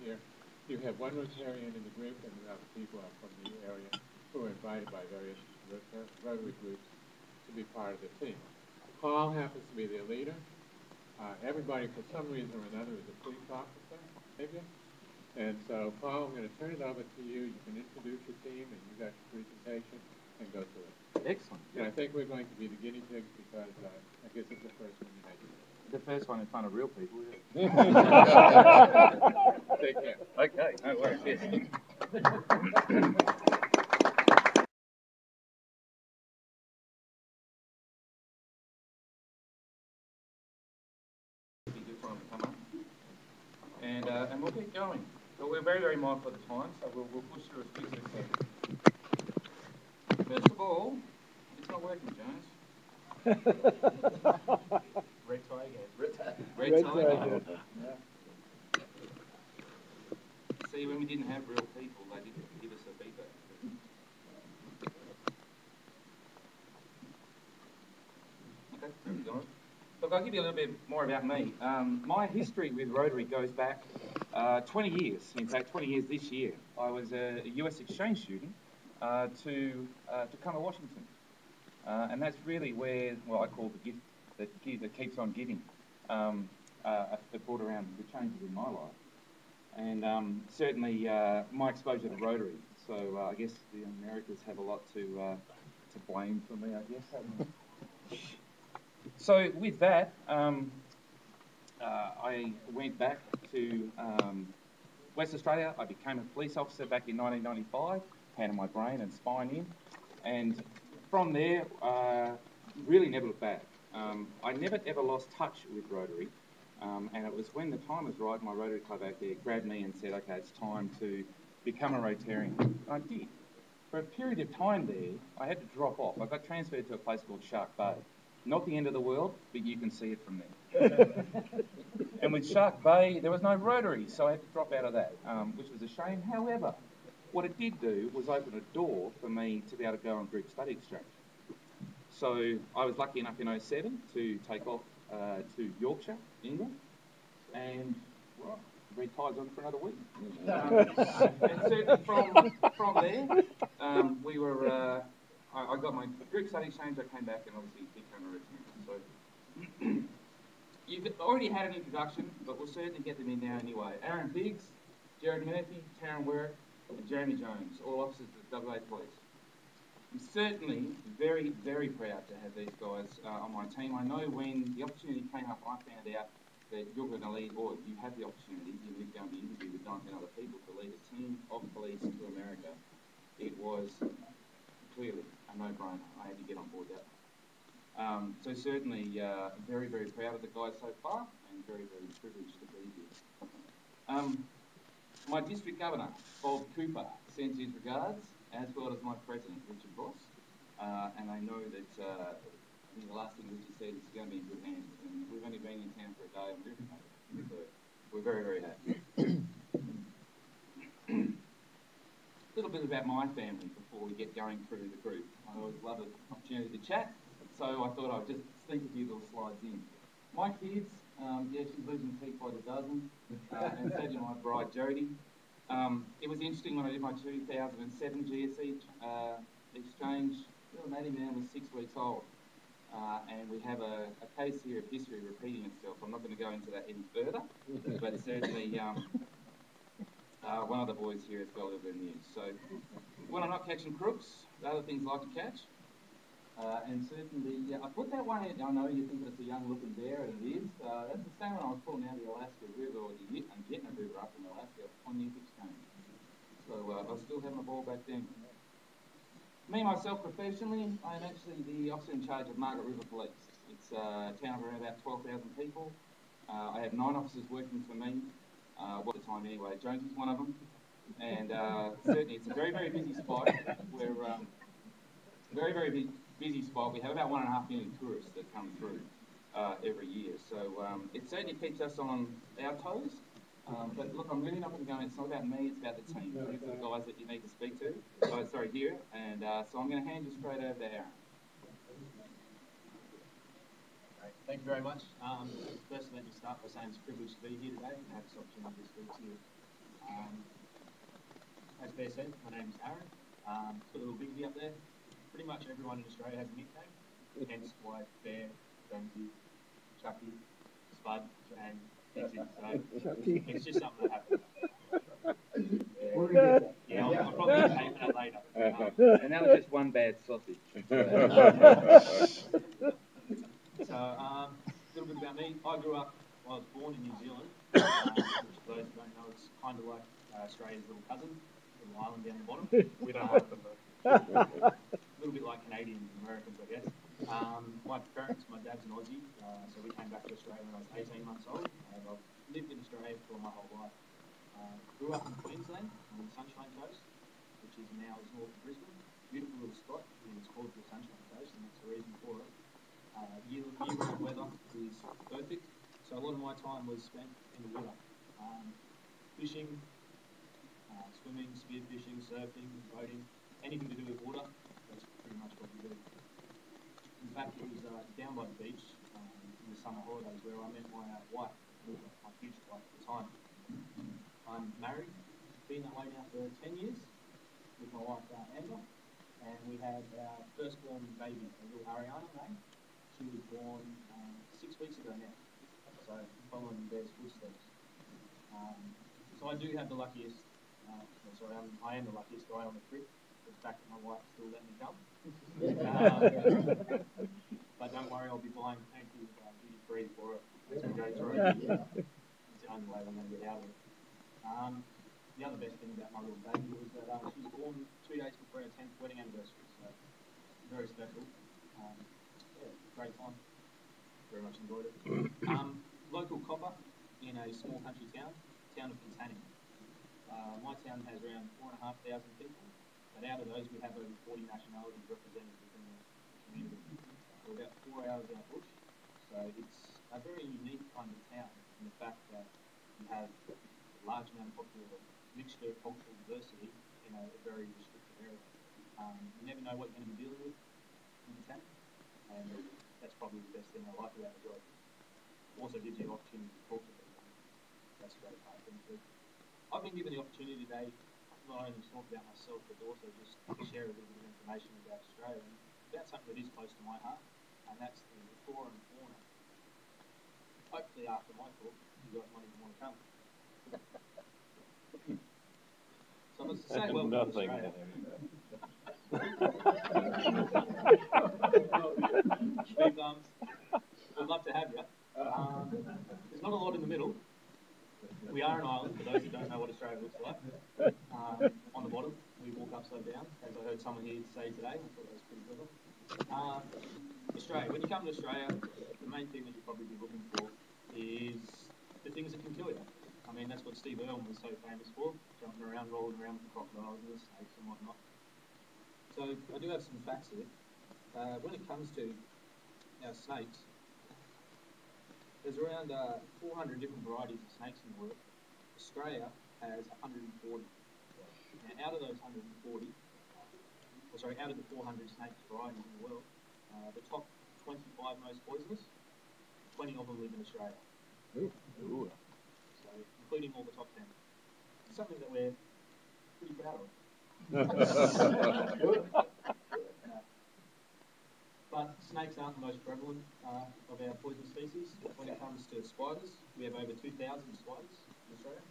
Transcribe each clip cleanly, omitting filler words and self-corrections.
here, you have one Rotarian in the group, and the other people are from the area who are invited by various Rotary groups to be part of the team. Paul happens to be their leader. Everybody, for some reason or another, is a police officer, maybe. And so, Paul, I'm going to turn it over to you. You can introduce your team, and you got your presentation, and go through it. Excellent. And I think we're going to be the guinea pigs because I guess it's the first one you make. The first one in front of real people, yeah. Take care. Okay, no worries, yes. And we'll get going. But we're very, very mindful of the time, so we'll push through as quick as we can. First of all, it's not working, Jones. Red tie again. Red tie again. Yeah. See, when we didn't have real people, they didn't give us a feedback. Okay, keep going. Look, I'll give you a little bit more about me. My history with Rotary goes back 20 years. In fact, 20 years this year. I was a US exchange student to Tacoma, Washington. And that's really where, well, I call the gift that keeps on giving, that brought around the changes in my life. And certainly my exposure to Rotary. So I guess the Americans have a lot to blame for me, I guess. So with that, I went back to West Australia. I became a police officer back in 1995, handed my brain and spine in. And from there, really never looked back. I never ever lost touch with Rotary. And it was when the time was right, my Rotary Club out there grabbed me and said, okay, it's time to become a Rotarian. And I did. For a period of time there, I had to drop off. I got transferred to a place called Shark Bay. Not the end of the world, but you can see it from there. And with Shark Bay, there was no Rotary, so I had to drop out of that, which was a shame. However, what it did do was open a door for me to be able to go on group study exchange. So I was lucky enough in 2007 to take off to Yorkshire, England, and well, red tide's on for another week. And certainly from there, we were. I got my group study exchange. I came back and obviously became a Rotarian. So you've already had an introduction, but we'll certainly get them in now anyway. Aaron Biggs, Jared Murphy, Taryn Werrick, and Jeremy Jones, all officers of the WA Police. I'm certainly very, very proud to have these guys on my team. I know when the opportunity came up, I found out that you're going to lead, or you have the opportunity, you're going to be interviewed with 19 other people to lead a team of police to America. It was clearly a no-brainer. I had to get on board that. So certainly very, very proud of the guys so far, and very, very privileged to be here. My district governor, Bob Cooper, sends his regards, as well as my president, Richard Ross. And I know that I think the last thing Richard said is he's going to be in good hands. And we've only been in town for a day and we're really happy. So we're very, very happy. A little bit about my family before we get going through the group. I always love an opportunity to chat, so I thought I'd just sneak a few little slides in. My kids, yeah, she's losing teeth by the dozen, and so did my bride, Jodie. It was interesting when I did my 2007 GSE exchange, little Maddie man was 6 weeks old. And we have a case here of history repeating itself. I'm not going to go into that any further, but certainly one of the boys here has got a little bit of news. So when I'm not catching crooks, the other things I like to catch. And certainly, I put that one in. I know you think it's a young-looking bear, and it is. That's the same when I was pulling out the Alaska River, or the Yetna River up in Alaska on Youth Exchange. So I was still having a ball back then. Me, myself, professionally, I am actually the officer in charge of Margaret River Police. It's a town of around about 12,000 people. I have 9 officers working for me. Well, at the time anyway, Jones is one of them. And certainly it's a very, very busy spot. We're very, very busy spot. We have about 1.5 million tourists that come through every year. So it certainly keeps us on our toes. But look, I'm really not going to go in. It's not about me, it's about the team. These are the guys that you need to speak to. Here. And so I'm going to hand you straight over to Aaron. Great. Thank you very much. First, let me start by saying it's a privilege to be here today and have this opportunity to speak to you. As Bear said, my name is Aaron. Got a little Bigsy up there. Pretty much everyone in Australia has a nickname, hence why Bear, Jonesy, Chucky, Spud, and Bigsy. So it's just something that happens. Yeah, I'll probably get paid for that later. And that was just one bad sausage. So, a little bit about me. I grew up, well, I was born in New Zealand, which for those who don't know, it's kind of like Australia's little cousin, little island down the bottom. We don't like them, though. A little bit like Canadians and Americans, I guess. My parents, my dad's an Aussie, so we came back to Australia when I was 18 months old, and I've lived in Australia for my whole life. Grew up in Queensland, on the Sunshine Coast, which is now north of Brisbane. Beautiful little spot, and it's called the Sunshine Coast, and that's the reason for it. Year-round weather is perfect, so a lot of my time was spent in the water. Fishing, swimming, spearfishing, surfing, boating, anything to do with water, that's pretty much what we do. In fact, it was down by the beach in the summer holidays where I met my wife, my future wife at the time. I'm married, been that way now for 10 years with my wife Amber, and we had our firstborn baby, a little Ariana name. She was born 6 weeks ago now, so following Bear's footsteps. So I do have the luckiest, I am the luckiest guy on the trip. The fact that my wife still let me come. But don't worry, I'll be buying plenty of duty free for it as we go through. It's the only way we're going to get out of it. The other best thing about my little baby was that she was born 2 days before our 10th wedding anniversary, so very special. Yeah, great time. Very much enjoyed it. Local copper in a small country town of Contanning. My town has around 4,500 people, but out of those we have over 40 nationalities represented within the community. We're about 4 hours out bush, so it's a very unique kind of town in the fact that you have a large amount of mixture of cultural diversity in a very restricted area. You never know what you're going to be dealing with in Contanning, and that's probably the best thing I like about the job. Also gives you the opportunity to talk to people. That's a great part of things too. I've been given the opportunity today not only to talk about myself, but also just to share a little bit of information about Australia and about something that is close to my heart, and that's the flora and fauna. Hopefully after my talk, you guys might even want to come. So let's say welcome to Australia. Big thumbs. I'd love to have you. There's not a lot in the middle. We are an island, for those who don't know what Australia looks like. On the bottom, we walk upside down, as I heard someone here say today. I thought that was pretty clever. Australia. When you come to Australia, the main thing that you'll probably be looking for is the things that can kill you. I mean, that's what Steve Irwin was so famous for, jumping around, rolling around with the crocodiles and the snakes and whatnot. So I do have some facts here. When it comes to our snakes, there's around 400 different varieties of snakes in the world. Australia has 140. Now, out of those 140, out of the 400 snake varieties in the world, the top 25 most poisonous, 20 of them live in Australia. Ooh. So, including all the top 10. It's something that we're pretty proud of. But snakes aren't the most prevalent of our poison species. When it comes to spiders, we have over 2,000 spiders in Australia.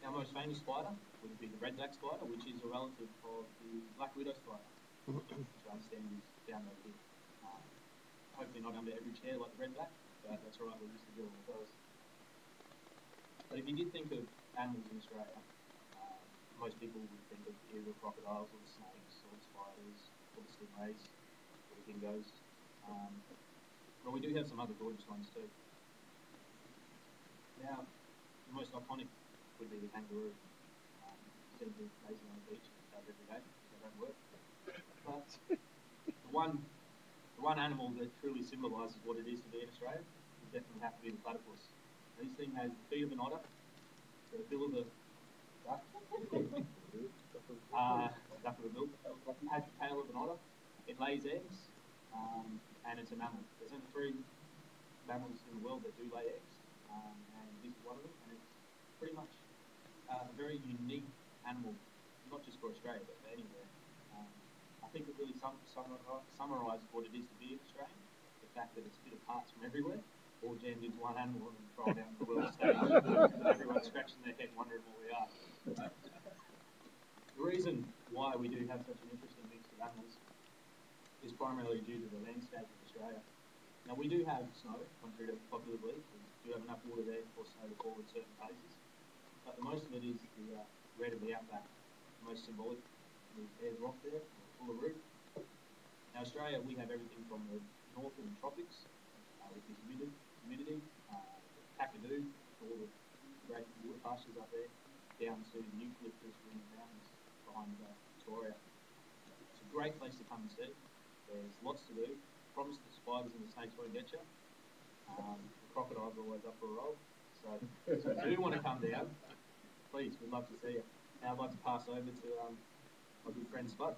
Our most famous spider would be the redback spider, which is a relative of the black widow spider, which I understand is down over here. Hopefully not under every chair like the redback, but that's all right, we're used to dealing with those. But if you did think of animals in Australia, most people would think of either the crocodiles or the snakes or the spiders or the stingrays or the dingoes. But we do have some other gorgeous ones too. Now, the most iconic would be the kangaroo. Instead of racing on the beach as every day, they don't work. But the one animal that truly symbolises what it is to be in Australia would definitely have to be the platypus. Now, this thing has the feet of an otter, the bill of a duck, duck of a milk, has the tail of an otter, it lays eggs, and it's a mammal. There's only 3 mammals in the world that do lay eggs. and this is one of them, and it's pretty much a very unique animal, not just for Australia, but for anywhere. I think it really summarises what it is to be an Australian, the fact that it's a bit of parts from everywhere, all jammed into one animal and thrown out on the world stage, and everyone's scratching their head wondering what we are. The reason why we do have such an interest in mixed animals is primarily due to the landscape of Australia. Now, we do have snow, contrary to popular belief. We do have enough water there for snow to fall in certain places. But the most of it is the red of the outback, most symbolic. There's Ayers Rock there, full of root. Now, Australia, we have everything from the northern tropics, with the humidity, Kakadu, all the great water pastures up there, down to the eucalyptus green mountains behind Victoria. It's a great place to come and see. There's lots to do. Promise the spiders and the snakes won't get you. The crocodiles are always up for a roll. So if you do want to come down, please, we'd love to see you. Now I'd like to pass over to my good friend Spud.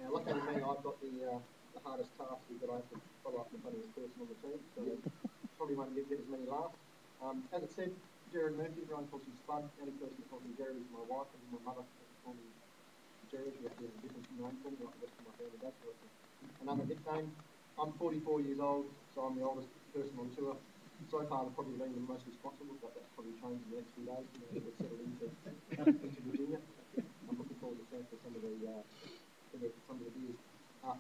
Now, luckily for me, I've got the hardest task is that I have to follow up the funniest person on the team, so probably won't get as many laughs. As it said, Jared Murphy, everyone calls me Spud. The only person that calls me Jared is my wife, and my mother doesn't call me Jared. She actually has a different name for me, like the rest of my family does. So it's another nickname. I'm 44 years old, so I'm the oldest person on tour. So far, I've probably been the most responsible, but that's probably changed in the next few days. You know, we've settled into Virginia. I'm looking forward to sample some of the beers.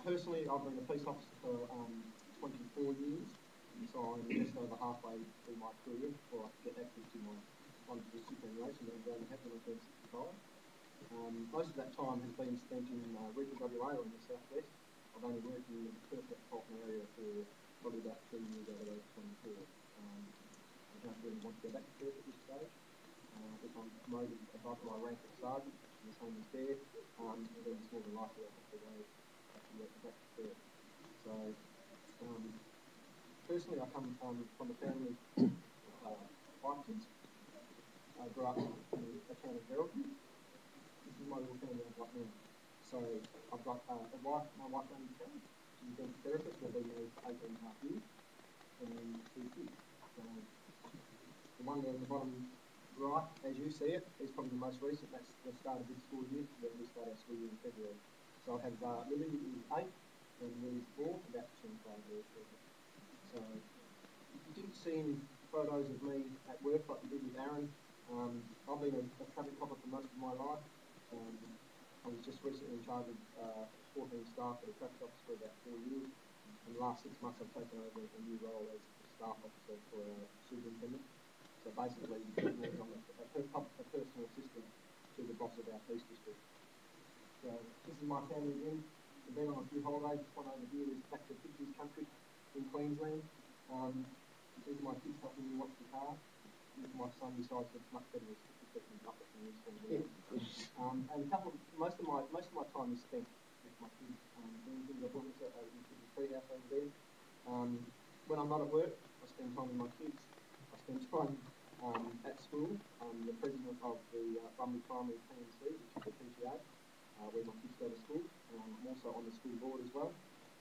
Personally, I've been a police officer for 24 years, so I'm just over halfway through my career before I get active to my superannuation that I'm going to have when I turn 65. Most of that time has been spent in regional WA or in the southwest. I've only worked in the Perth metropolitan area for probably about 3 years out of those 24. I don't really want to go back to Perth at this stage. If I'm promoted above my rank of sergeant, the same as there, then it's more than likely I'll have to go back to Perth. So, personally, I come from a family of 5 kids. I grew up in the town of Geraldton. This is my little family I've got now. So, I've got a wife, my wife named Kelly. She's a dental therapist, we've been married for 18.5 years, and then 2 kids. So, the one there in the bottom right, as you see it, is probably the most recent. That's the start of this school year. We start our school year in February. So I have Lily is 8 and Lily's 4, about to turn 5 very shortly. So if you didn't see any photos of me at work like you did with Aaron, I've been a traffic copper for most of my life. I was just recently in charge of 14 staff at a traffic office for about 4 years. In the last 6 months, I've taken over a new role as a staff officer for a superintendent. So basically, I'm a personal assistant to the boss of our police district. So this is my family again. We've been on a few holidays. This one over here is back to Pictures Country in Queensland. These are my kids helping me watch the car. This is my son decides it's much better as 50 feet in bucket than this one here. And most of my time is spent with my kids doing things. I've got a treehouse over there. When I'm not at work, I spend time with my kids. I spend time at school. I'm the president of the Brumley Primary PNC, which is the PTA, where my kids go to school. I'm also on the school board as well,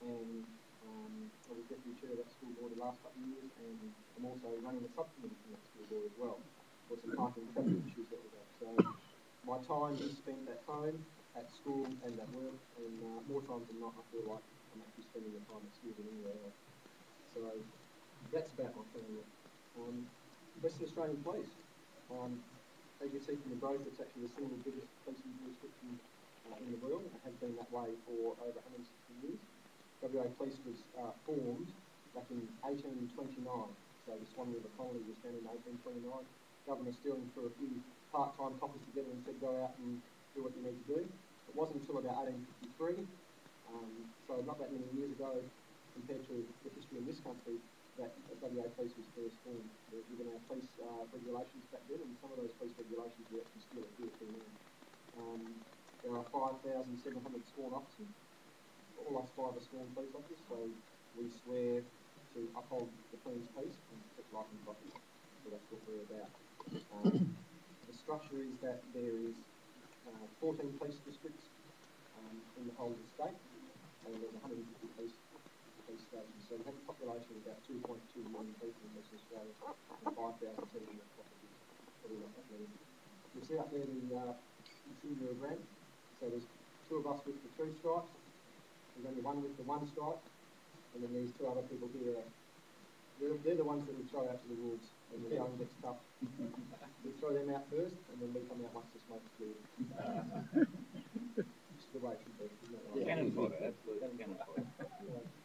and I was deputy chair of that school board the last couple of years, and I'm also running the subcommittee from that school board as well for some parking and traffic issues that we have. So my time is spent at home, at school, and at work, and more times than not, I feel like I'm actually spending the time at school than anywhere else. So that's about my family. Western Australian Police. As you see from the growth, it's actually the single biggest policing jurisdiction in the world. It has been that way for over 160 years. WA Police was formed back in 1829. So the Swan River Colony was founded in 1829. Governor Stirling threw a few part-time coppers together and said, go out and do what you need to do. It wasn't until about 1853, so not that many years ago, compared to the history in this country, that WA Police was first formed. There were given our police regulations back then, and some of those police regulations we actually still adhere to now. There are 5,700 sworn officers. All us 5 are sworn police officers, so we swear to uphold the Queen's peace and protect life and property. So that's what we're about. The structure is that there is 14 police districts in the whole of the state, and there's 150 police police stations. So we have a population of about 2.2 million people in Western Australia and 5,000 settlement properties. Probably not that many. You see up there the singular grant. So there's two of us with the 3 stripes. There's only one with the 1 stripe. And then these 2 other people here, they're the ones that we throw out to the wolves when the going gets tough. We throw them out first, and then we come out once the smoke's cleared. This is the way it should be, isn't it? Right? Cannon fodder, absolutely. Cannon fodder.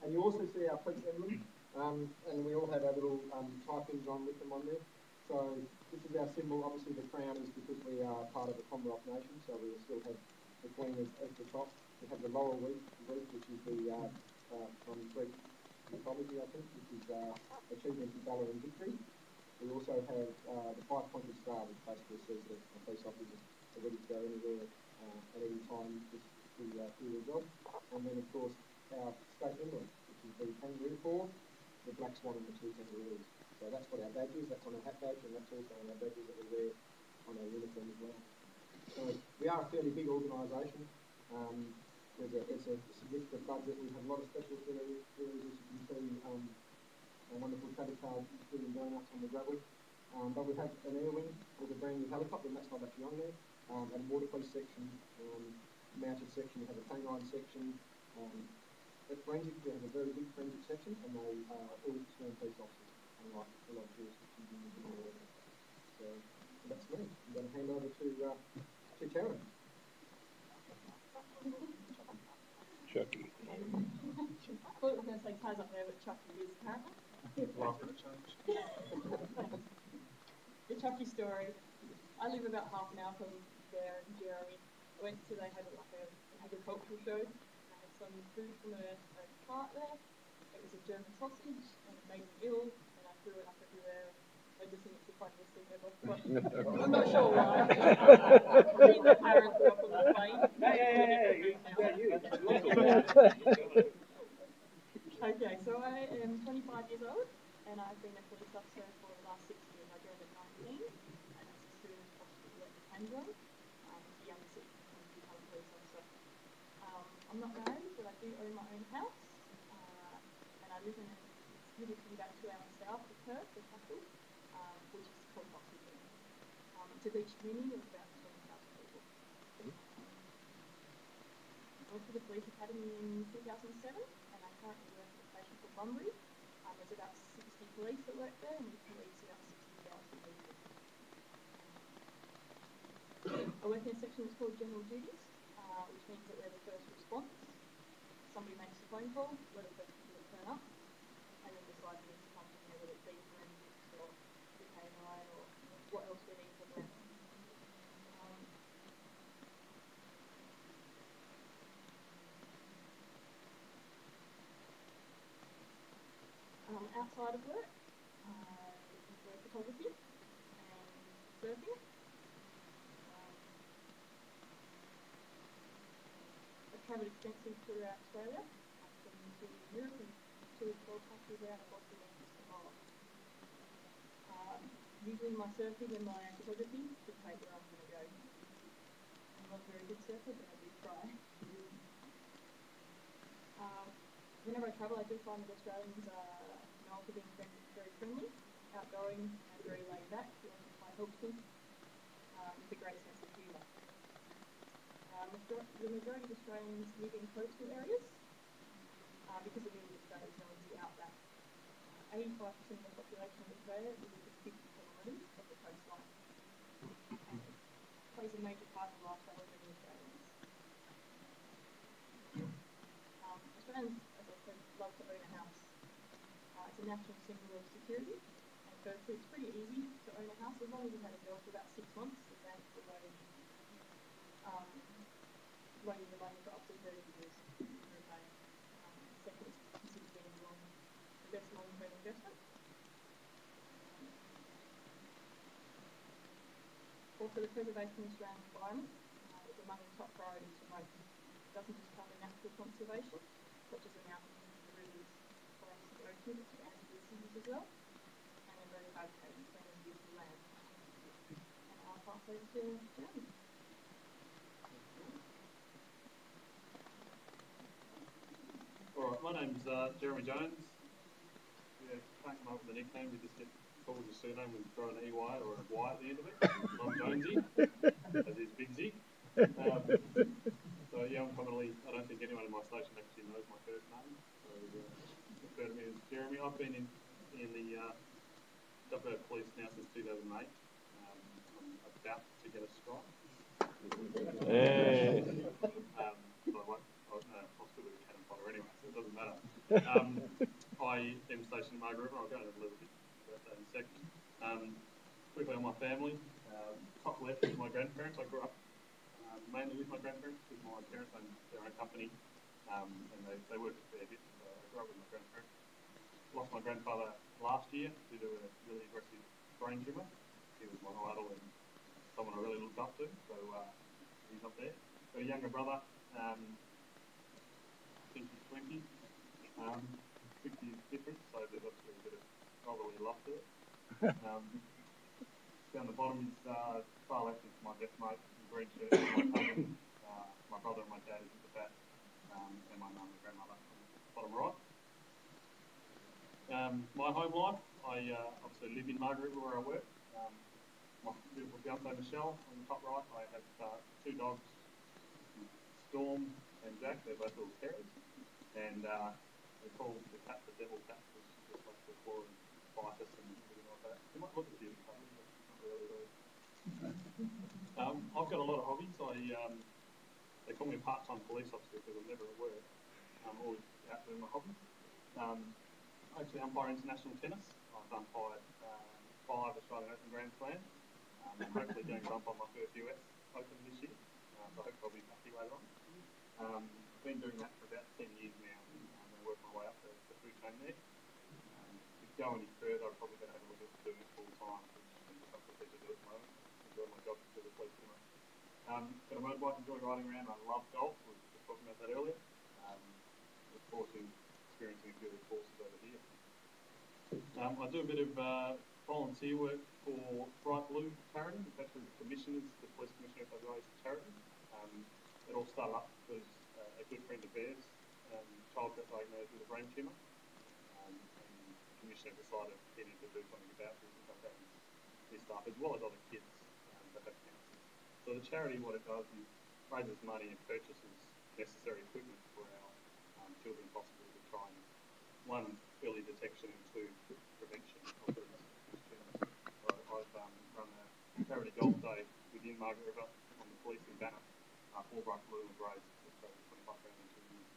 And you also see our police emblem, and we all have our little typings on with them on there. So this is our symbol. Obviously, the crown is because we are part of the Commonwealth nation, so we still have the Queen as the top. We have the laurel wreath, which is the from Greek mythology, I think, which is achievement of valour and victory. We also have the 5-pointed star, which basically says that a police officer is ready to go anywhere at any time just to do their job. And then, of course, our state emblem, which is the kangaroo paw, the black swan, and the 2 kangaroos. So that's what our badge is. That's on our hat badge, and that's also on our badges that we wear on our uniform as well. So we are a fairly big organisation. It's a significant budget. We have a lot of special areas, as you can see, a wonderful traffic car doing donuts on the gravel. But we have an air wing with a brand new helicopter, and that's not actually on there. And a water police section, mounted section. We have a canine section. At forensic, we have a very big forensic section, and they are all sworn police officers, unlike a lot of jurisdictions in the world. So that's me. I'm going to hand over to Karen. Chucky. I thought it was going to say Taz up there, but Chucky is apparently. Laughing at change. The Chucky story. I live about half an hour from there in Jeremy. I went to, they had like an agricultural show. I had some food from a cart there. It was a German sausage, and it made me ill, and I threw it up everywhere. I just think it's the funniest thing ever. But I'm not sure why. Me and the parents were up on the plane. Okay, so I am 25 years old, and I've been a police officer for the last 6 years. I joined at 19, and as soon as possible let me can join. It's the youngest that can become a police officer. I'm not married, but I do own my own house, and I live in a little city about 2 hours south of Perth, the capital, which is called Oxford. It's a beach community of about 20,000 people. I went to the police academy in 2007, and I currently work at a station called Woodbridge. There's about 60 police that work there, and we police about 60,000 people. I work in a section that's called General Duties, which means that we're the first response. Somebody makes a phone call, we're the first people to turn up, and then decide who needs to come in there, whether it be forensics or the K9 or what else we need from them. Outside of work, I enjoy photography and surfing. I've travelled extensively throughout Australia. I've been to Europe and 2 of 12 countries around the Boston and Eastern. Usually my surfing and my photography dictate where I'm going to go. I'm not a very good surfer, but I do try. Whenever I travel, I do find that Australians are known for being very friendly, outgoing, and very laid back, which quite helps me with a great sense of humour. The majority of Australians live in coastal areas because of the Australians known as the outback. 85% of the population of Australia is within 50 kilometres of the coastline, and it plays a major part of the lifestyle of many Australians. Australians, as I said, love to own a house. It's a national symbol of security, and firstly, it's pretty easy to own a house as long as you've had a job for about 6 months. The bank will loan you the money for up to 30 years to repay. Second, it's considered being the best long-term investment. Also, the preservation of Australian environment is among the top priorities for most. It doesn't just cover natural conservation, such as the mountains, the rivers, forests, the ocean, it expands to the cities as well, and then very habitat and clean and beautiful land. And I'll pass over to Jeremy. Alright, my name's Jeremy Jones. Yeah, can't come up with a nickname. We just get called your surname and throw an EY or a Y at the end of it. I'm Jonesy, as is Big Z. So yeah, I'm commonly, I don't think anyone in my station actually knows my first name. So refer to me as Jeremy. I've been in the Dubbo Police now since 2008. I'm about to get a strike. Hey. But I'll still be a cannon fodder anyway, so it doesn't matter. I am stationed in Margaret River. I'll go into a little bit about that in a second. Quickly on my family. Top left is my grandparents. I grew up mainly with my grandparents because my parents own their own company and they work a fair bit. So I grew up with my grandparents. Lost my grandfather last year due to a really aggressive brain tumour. He was my idol and someone I really looked up to, so he's up there. Got a younger brother, I think he's 20. 6 years difference, so there's obviously a bit of brotherly love there. Down the bottom is far left is my best mate in green shirt, my cousin, my brother and my dad is at the back, and my mum and grandmother on the bottom right. My home life, I obviously live in Margaret River where I work. My beautiful fiancée Michelle on the top right. I have 2 dogs, Storm and Jack. They're both little terriers, and they call the cat the devil cat because she just likes to claw and bite us and everything like that. She might look a beauty cuddly, but not really. I've got a lot of hobbies. They call me a part-time police officer because I'm never at work. I'm always out doing my hobbies. I actually umpire international tennis. I've umpired 5 Australian Open Grand Slams. I'm hopefully going to umpire my first US Open this year. So I hope I'll be lucky later on. I've been doing that for about 10 years now and I work my way up the food chain there. To go any further, I'm probably going to have a look at doing it full time, which I'm just not prepared to do at the moment. I enjoy my job to the police too much. Got a motorbike, enjoy riding around. I love golf. We were just talking about that earlier. Look forward to experiencing a few of the courses over here. I do a bit of volunteer work for Bright Blue charity. It's actually the police commissioner of WA's charity. It all started up because a good friend of theirs, child got diagnosed with a brain tumour, and the commissioner decided he needed to do something about this and cut down his staff as well as other kids that have cancer. So the charity, what it does is raises money and purchases necessary equipment for our children's hospital to try and, 1, early detection and 2, prevention of these tumours. So I've run a charity golf day within Margaret River on the policing banner for Bright Blue and raised just over $25,000 in 2 years.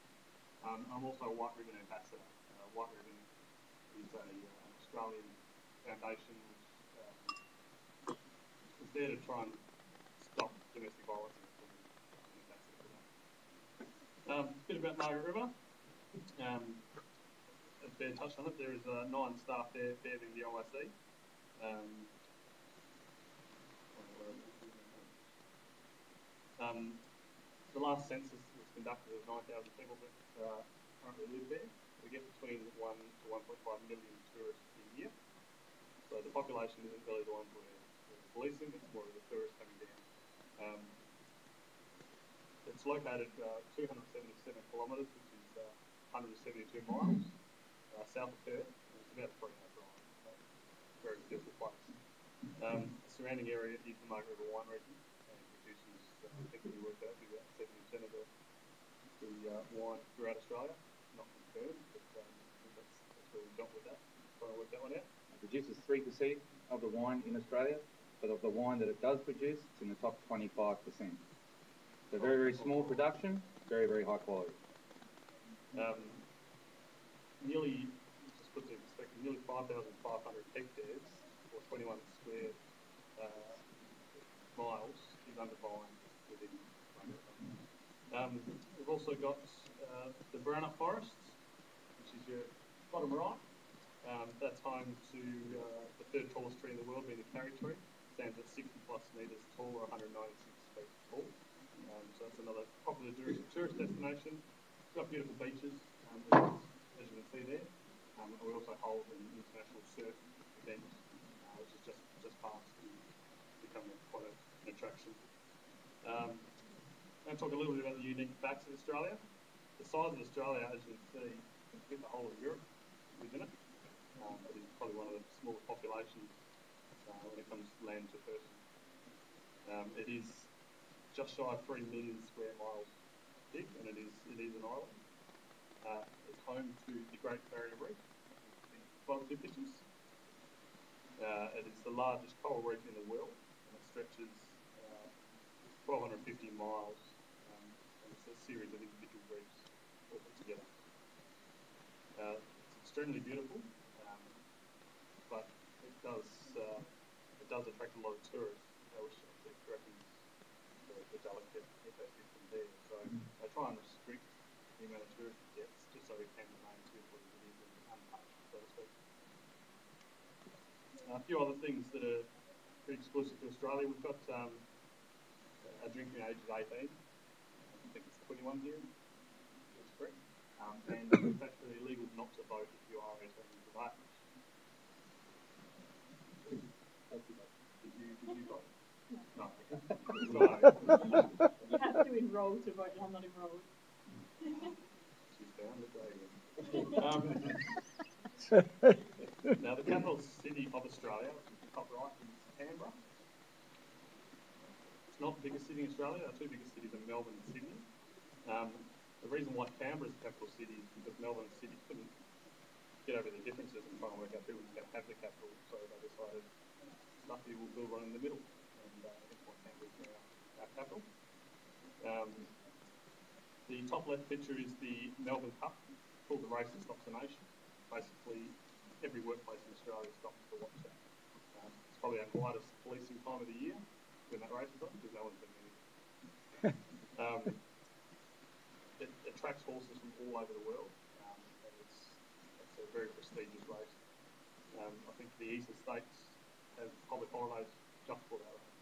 I'm also a White Ribbon ambassador. White Ribbon is an Australian foundation which is there to try and stop domestic violence in the community. I'm an ambassador for that. A bit about Margaret River. As Bear touched on it, there is 9 staff there, Bear being the OIC. The last census was conducted of 9,000 people that currently live there. We get between 1 to 1.5 million tourists a year. So the population isn't really the ones we're policing, it's more of the tourists coming down. It's located 277 kilometres, which is 172 miles south of Perth. It's about a 3-hour drive. So very beautiful place. The surrounding area is the Margaret River wine region. I think we worked out about 70% of the wine throughout Australia. Not confirmed, but I think that's where we got with that. Trying to work that one out. It produces 3% of the wine in Australia, but of the wine that it does produce, it's in the top 25%. So very, very small production, very, very high quality. Nearly, just put it in perspective, nearly 5,500 hectares, or 21 square miles, is under vine within Margaret. We've also got the Brownup Forests, which is your bottom right. That's home to the 3rd tallest tree in the world, being the carry tree. It stands at 60+ metres tall, or 196 feet tall. So that's another popular tourist destination. It's got beautiful beaches, as you can see there. And we also hold an international surf event, which is just past and becoming quite an attraction. I'm going to talk a little bit about the unique facts of Australia. The size of Australia, as you can see, get the whole of Europe within it. It is probably one of the smallest populations when it comes to land to person. It is just shy of 3 million square miles big, and it is an island. It's home to the Great Barrier Reef, in bottom two pictures. It is the largest coral reef in the world, and it stretches 1,250 miles, and it's a series of individual reefs all put together. It's extremely beautiful, but it does attract a lot of tourists, which actually threatens the delicate ecosystem there. So they try and restrict the amount of tourists it gets, just so it can remain as beautiful as it is and untouched, so to speak. A few other things that are pretty exclusive to Australia. We've got a drinking age of 18. I think it's 21 here. That's correct. And it's actually illegal not to vote if you are 18 years of age. Did you vote? No. You have to enrol to vote. I'm not enrolled. She's down the dragon. Now, the capital city of Australia, which is the top right, is Canberra. It's not the biggest city in Australia. Our two biggest cities are Melbourne and Sydney. The reason why Canberra is the capital city is because Melbourne and Sydney couldn't get over the differences and try and work out who was going to have the capital, so they decided Stuffy will build one in the middle, and that's why Canberra is now our capital. The top left picture is the Melbourne Cup, called the Race That Stops the Nation. Basically, every workplace in Australia stops to watch that. It's probably our quietest policing time of the year when that race is on, because no one's doing anything. It attracts horses from all over the world, and it's a very prestigious race. I think the eastern states have public holidays just for that race.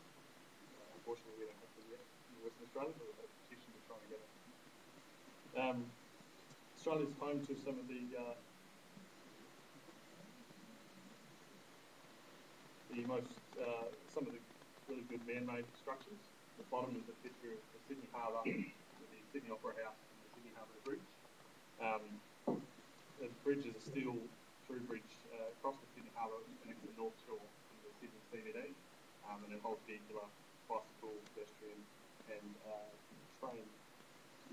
Unfortunately, we don't have them yet in Western Australia, but we've had a petition to try and get it. Australia is home to some of the really good man-made structures. The bottom is a picture of the Sydney Harbour, with the Sydney Opera House and the Sydney Harbour Bridge. The bridge is a steel through bridge across the Sydney Harbour, which connects the North Shore and the Sydney CBD, and it holds vehicular, bicycle, pedestrian, and train,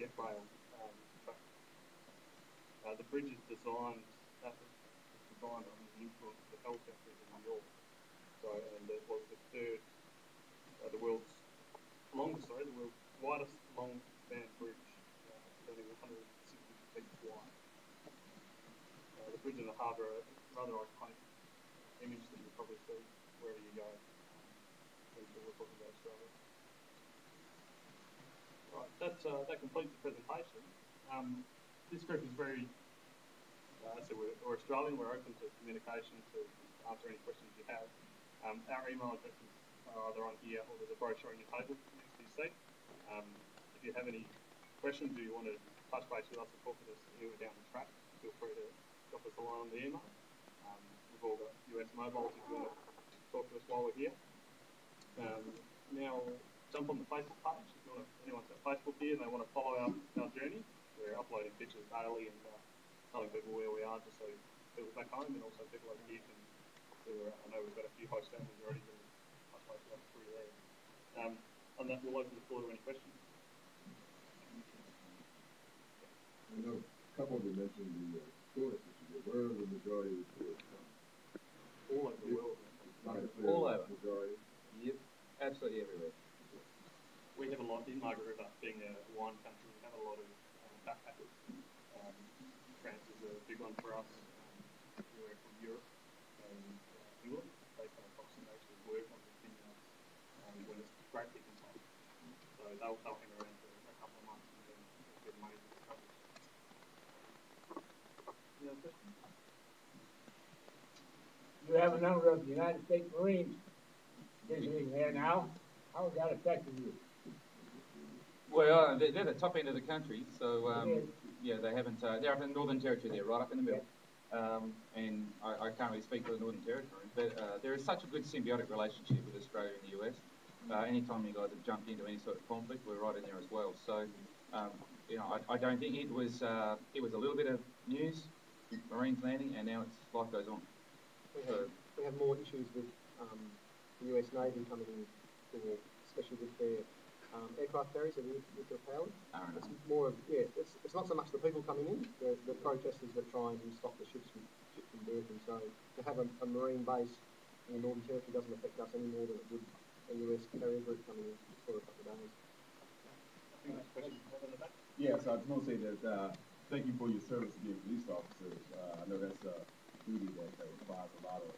rail traffic. The bridge is designed under the influence of the helicopters in New York. And it was the world's widest long-span bridge, turning 160 feet wide. The bridge in the harbour, a rather iconic image that you'll probably see wherever you go when we're talking about Australia. Right, that completes the presentation. This group is very, so we're Australian, we're open to communication, to answer any questions you have. Our email addresses are either on here or there's a brochure on your table next to your seat. If you have any questions or you want to touch base with us or talk with us anywhere down the track, feel free to drop us a line on the email. We've all got US mobiles if you want to talk to us while we're here. Now, jump on the Facebook page. If anyone's got Facebook here and they want to follow our journey, we're uploading pictures daily and telling people where we are, just so people back home and also people over here can. I know we've got a few host families already who touch base with us through there. On that, we'll open the floor to any questions. I know a couple of you mentioned the tourists that you get. Where are the majority of the tourists from? All over the world. All over. Majority? Yep, absolutely everywhere. We have a lot in Margaret River, being a wine country. We have a lot of backpackers. France is a big one for us. Anywhere from Europe and England, they come across and actually work on the vineyards when it's great picking time. So they'll hang around for a couple of months and then get amazing discoveries. Any other questions? You have a number of United States Marines visiting there now. How has that affected you? Well, they're the top end of the country, so yeah, they haven't. They're up in the Northern Territory. They're right up in the middle. And I can't really speak for the Northern Territory, but there is such a good symbiotic relationship with Australia and the US. Anytime you guys have jumped into any sort of conflict, we're right in there as well. So you know, I don't think it was a little bit of news, Marines landing, and now it's life goes on. We have more issues with the US Navy coming in, especially with their aircraft carriers that are nuclear powered. It's more of, it's not so much the people coming in, the protesters that try and stop the ships from berthing. So to have a Marine base in the Northern Territory doesn't affect us any more than it would a US carrier group coming in for a couple of days. Yes, I just want to say that thank you for your service to being police officers. I know that's a duty that requires a lot of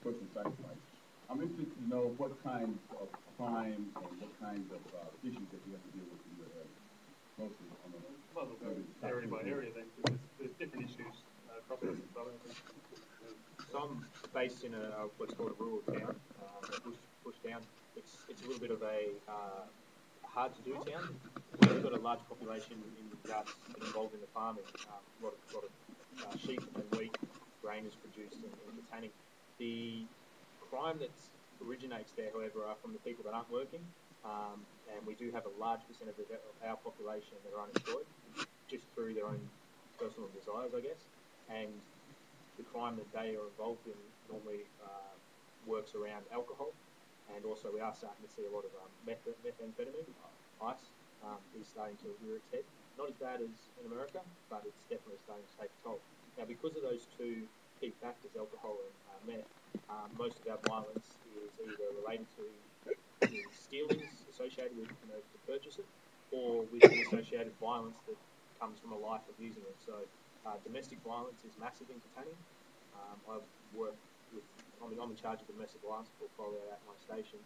personal sacrifice. I'm interested to know what kinds of crimes and what kinds of issues that you have to deal with in your area. Mostly on the area by area then, because there's different issues across the country. So I'm based in what's called a rural town, bush town. It's a little bit of a hard to do town. We've got a large population in regards involved in the farming. A lot of sheep and wheat, grain is produced in Katanning. The crime that originates there, however, are from the people that aren't working, and we do have a large percentage of our population that are unemployed, just through their own personal desires, I guess. And the crime that they are involved in normally works around alcohol, and also we are starting to see a lot of methamphetamine, ice, is starting to rear its head. Not as bad as in America, but it's definitely starting to take a toll. Now, because of those two key factors, alcohol and meth, most of our violence is either related to the stealings associated with, to purchase it, or with the associated violence that comes from a life of using it. So domestic violence is massive in Katanning. I work with, I'm in charge of the domestic violence portfolio at my station.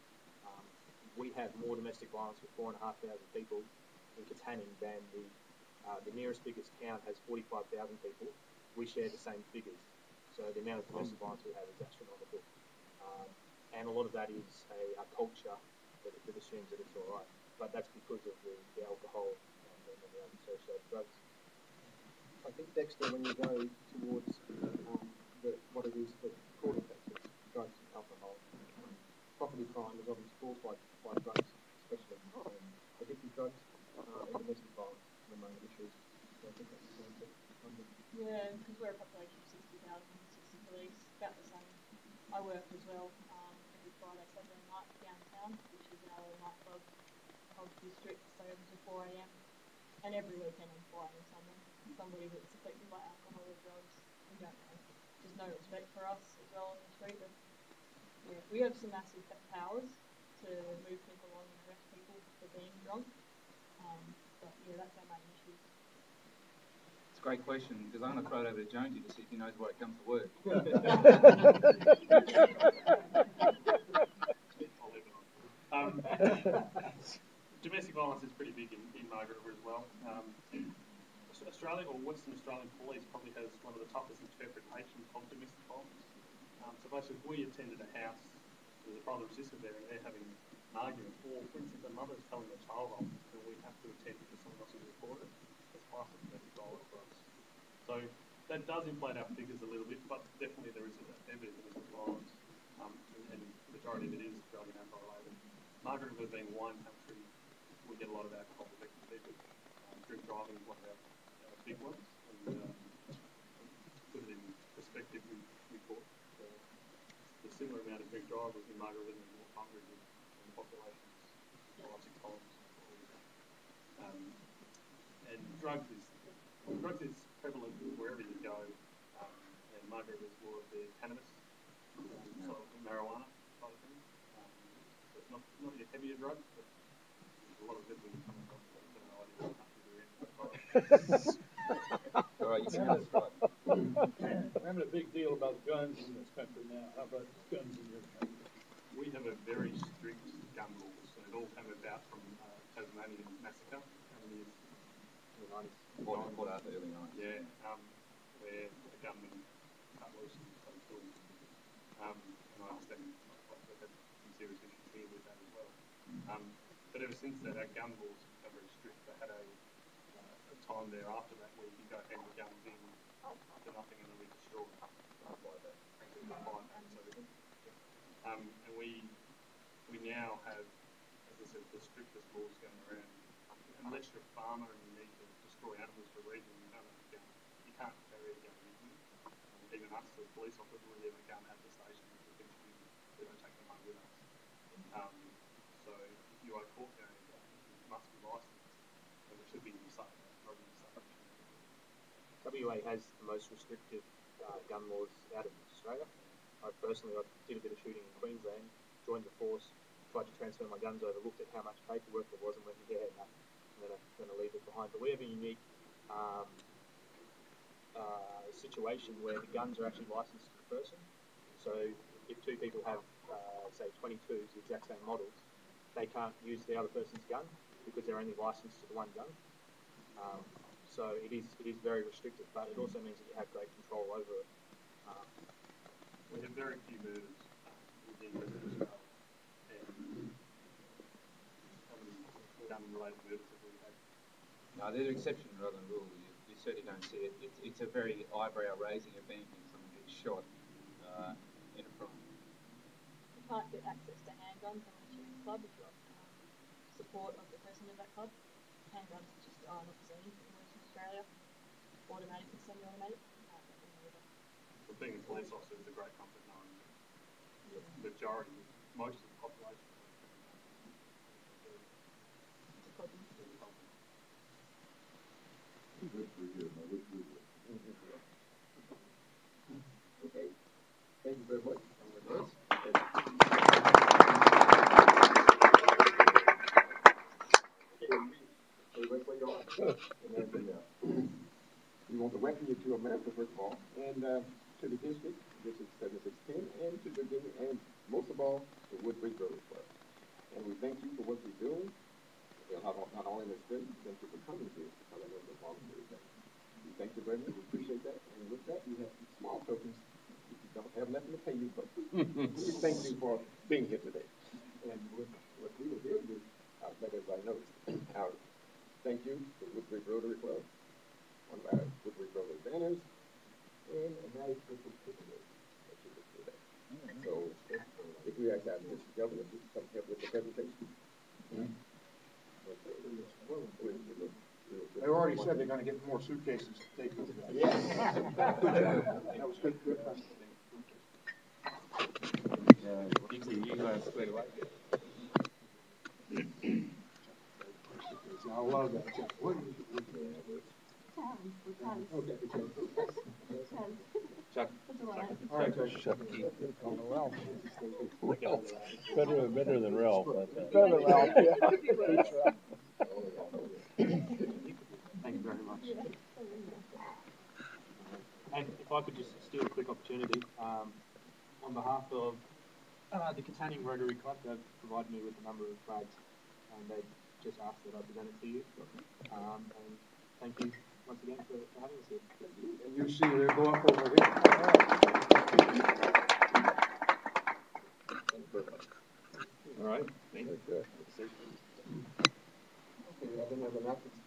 We have more domestic violence with 4,500 people in Katanning than the nearest biggest town has 45,000 people. We share the same figures. So the amount of domestic violence we have is astronomical. And a lot of that is a culture that assumes that it's all right. But that's because of the alcohol and the other associated drugs. I think, Dexter, when you go towards what it is, the core offences, drugs and alcohol, property crime is obviously caused by drugs, especially addictive drugs and domestic violence, the main issues. So I think that's the same thing. Yeah, because we're a population of 60,000, 60 police, about the same. I work as well every Friday, Saturday night downtown, which is our nightclub district, stay open till 4 a.m. And every weekend I'm fighting somebody that's affected by alcohol or drugs. We don't know. There's no respect for us as well on the street. But, yeah, we have some massive powers to move people along and arrest people for being drunk. But yeah, that's our main issue. It's a great question, because I'm going to throw it over to Jonesy to see if he knows why it comes to work. Domestic violence is pretty big in Margaret River as well. Australia, or Western Australian police, probably has one of the toughest interpretations of domestic violence. So basically, if we attended a house, there's a brother and sister there, and they're having an argument, or for instance, a mother's telling their child off, then we have to attend because someone else has reported it. That's classed as domestic violence for us. So that does inflate our figures a little bit, but definitely there is a fair bit of domestic violence, and the majority of it is drug and alcohol related. Margaret River being wine country, we get a lot of alcohol affected people. Drink driving is one of our big ones, and put it in perspective, we thought the similar amount of drink drivers in Margaret River and North Hungary in the population is 5-6 times. And drugs is prevalent wherever you go, and Margaret River is more of the cannabis, sort of marijuana side of things. So it's not your heavier drugs, but there's a lot of people you come across that have no idea what country they're in. All right, you sound right. We're having a big deal about guns in this country now. How about guns in your country? We have a very strict gun laws, and it all came about from Tasmanian massacre. How many years? In the 90s. Before that, the early 90s. Yeah, where the gunman cut loose and started killing. And I understand we've had some serious issues here with that as well. But ever since that, our gun laws are very strict. They had a time there after that where you can go hand your guns in for nothing and they'll be destroyed. And we now have, as I said, the strictest laws going around unless you're a farmer and you need to destroy animals for a reason, you don't have a gun. You can't carry a gun with you. Even us as police officers, we leave a gun at the station. We don't take them home with us. So if you are caught carrying a gun, you must be licensed, and it should be in safe, not in safe. WA has the most restrictive gun laws out of Australia. I did a bit of shooting in Queensland, joined the force, tried to transfer my guns over, looked at how much paperwork there was and went, yeah, no, I'm going to leave it behind. But we have a unique situation where the guns are actually licensed to the person. So if two people have, say, 22s, the exact same models, they can't use the other person's gun because they're only licensed to the one gun. So it is very restrictive, but it also means that you have great control over it. We have very few murders within Australia. And how many gun-related murders have we had? No, they're exception rather than rule. You certainly don't see it. It's a very eyebrow-raising event when someone gets shot in a crime. You can't get access to handguns unless you're in a club, if you've got support of the president of that club. Handguns just are not seen in Western Australia. Automatic and semi-automatic. Well, being a police officer is a great comfort knowing that the majority, most of the population don't carry guns. It's a problem. Okay. Thank you very much. We want to welcome you to America, first of all, and to the district, District 7610, and to Virginia, and most of all, the Woodbridge Rotary Club. And we thank you for what you're doing. Not only in this state, we thank you for coming here, because I know the volunteers there. We thank you very much. We appreciate that. And with that, we have some small tokens. We don't have nothing to pay you, but we thank you for being here today. And what we will do, I'll let everybody know, thank you to the Woodbridge Rotary Club, one of our Woodbridge Rotary banners, and a nice little paperwork that you look for that. So if we ask our district governor to come help with the presentation. They already said they're going to get more suitcases to take with them. Yeah. Good job. That was good. Good. Dixie, you squared away. I love that. What is it? Chuck. All right, Chuck. Better than Ralph. Better than Ralph. Yeah. Thank you very much. And if I could just steal a quick opportunity, on behalf of the Katanning Rotary Club, they've provided me with a number of flags, and they just asked that I present it to you. And thank you once again for having us here. And you see they go up over here. All right. Thank you. Okay, I have any other announcements?